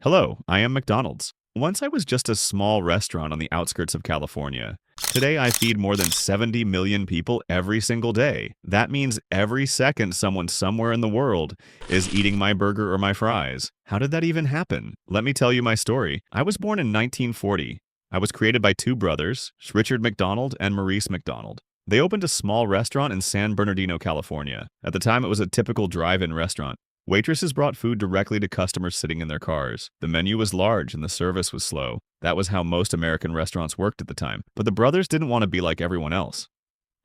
Hello, I am McDonald's. Once I was just a small restaurant on the outskirts of California. Today I feed more than 70 million people every single day. That means every second someone somewhere in the world is eating my burger or my fries. How did that even happen? Let me tell you my story. I was born in 1940. I was created by two brothers, Richard McDonald and Maurice McDonald. They opened a small restaurant in San Bernardino, California. At the time, it was a typical drive-in restaurant. Waitresses brought food directly to customers sitting in their cars. The menu was large and the service was slow. That was how most American restaurants worked at the time. But the brothers didn't want to be like everyone else.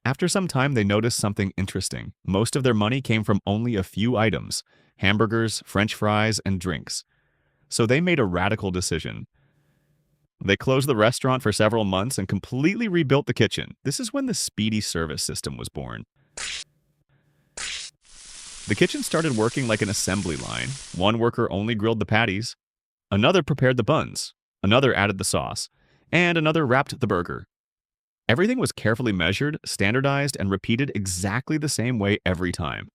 After some time, they noticed something interesting. Most of their money came from only a few items: hamburgers, French fries, and drinks. So they made a radical decision. They closed the restaurant for several months and completely rebuilt the kitchen. This is when the speedy service system was born. The kitchen started working like an assembly line. One worker only grilled the patties, another prepared the buns, another added the sauce, and another wrapped the burger. Everything was carefully measured, standardized, and repeated exactly the same way every time.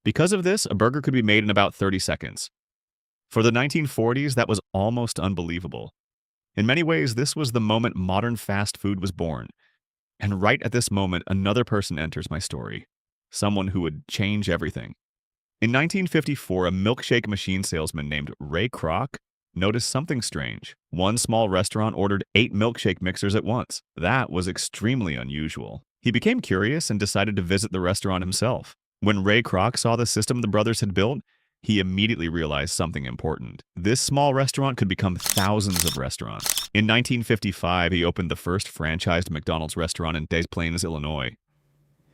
Because of this, a burger could be made in about 30 seconds. For the 1940s, that was almost unbelievable. In many ways, this was the moment modern fast food was born. And right at this moment, another person enters my story. Someone who would change everything. In 1954, a milkshake machine salesman named Ray Kroc noticed something strange. One small restaurant ordered 8 milkshake mixers at once. That was extremely unusual. He became curious and decided to visit the restaurant himself. When Ray Kroc saw the system the brothers had built, he immediately realized something important. This small restaurant could become thousands of restaurants. In 1955, he opened the first franchised McDonald's restaurant in Des Plaines, Illinois.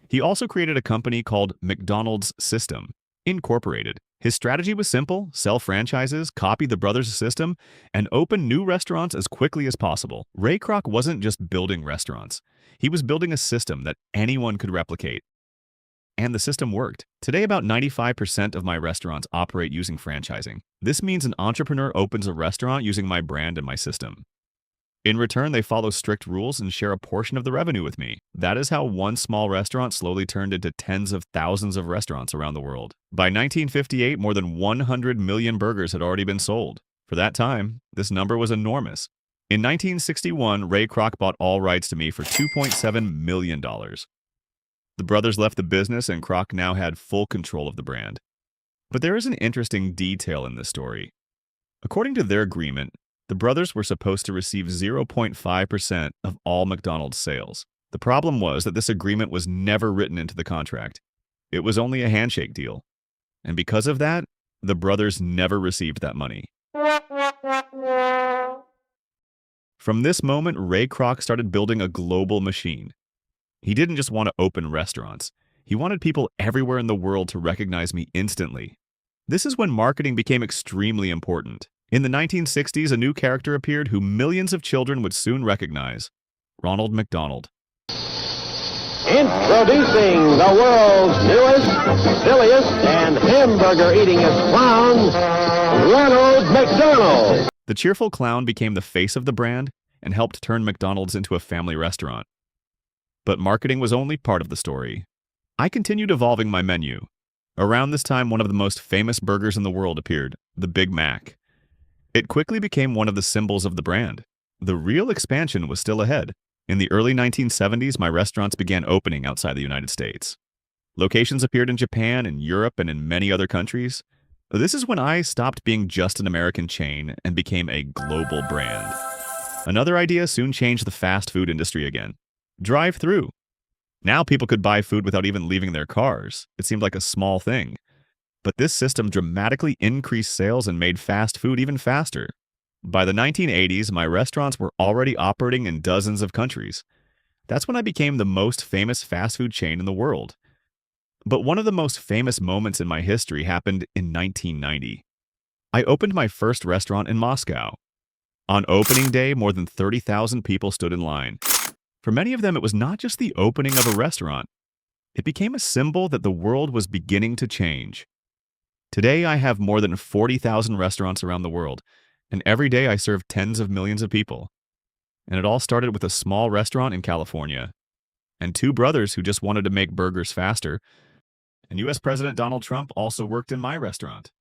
He also created a company called McDonald's System, Incorporated. His strategy was simple: sell franchises, copy the brothers' system, and open new restaurants as quickly as possible. Ray Kroc wasn't just building restaurants. He was building a system that anyone could replicate. And the system worked. Today, about 95% of my restaurants operate using franchising. This means an entrepreneur opens a restaurant using my brand and my system. In return, they follow strict rules and share a portion of the revenue with me. That is how one small restaurant slowly turned into tens of thousands of restaurants around the world. By 1958, more than 100 million burgers had already been sold. For that time, this number was enormous. In 1961, Ray Kroc bought all rights to me for $2.7 million. The brothers left the business, and Kroc now had full control of the brand. But there is an interesting detail in this story. According to their agreement, the brothers were supposed to receive 0.5% of all McDonald's sales. The problem was that this agreement was never written into the contract. It was only a handshake deal. And because of that, the brothers never received that money. From this moment, Ray Kroc started building a global machine. He didn't just want to open restaurants. He wanted people everywhere in the world to recognize me instantly. This is when marketing became extremely important. In the 1960s, a new character appeared who millions of children would soon recognize: Ronald McDonald. Introducing the world's newest, silliest, and hamburger-eatingest clown, Ronald McDonald. The cheerful clown became the face of the brand and helped turn McDonald's into a family restaurant. But marketing was only part of the story. I continued evolving my menu. Around this time, one of the most famous burgers in the world appeared, the Big Mac. It quickly became one of the symbols of the brand. The real expansion was still ahead. In the early 1970s, my restaurants began opening outside the United States. Locations appeared in Japan, in Europe, and in many other countries. This is when I stopped being just an American chain and became a global brand. Another idea soon changed the fast food industry again: drive-through. Now people could buy food without even leaving their cars. It seemed like a small thing. But this system dramatically increased sales and made fast food even faster. By the 1980s, my restaurants were already operating in dozens of countries. That's when I became the most famous fast food chain in the world. But one of the most famous moments in my history happened in 1990. I opened my first restaurant in Moscow. On opening day, more than 30,000 people stood in line. For many of them, it was not just the opening of a restaurant. It became a symbol that the world was beginning to change. Today, I have more than 40,000 restaurants around the world, and every day I serve tens of millions of people. And it all started with a small restaurant in California, and two brothers who just wanted to make burgers faster. And US President Donald Trump also worked in my restaurant.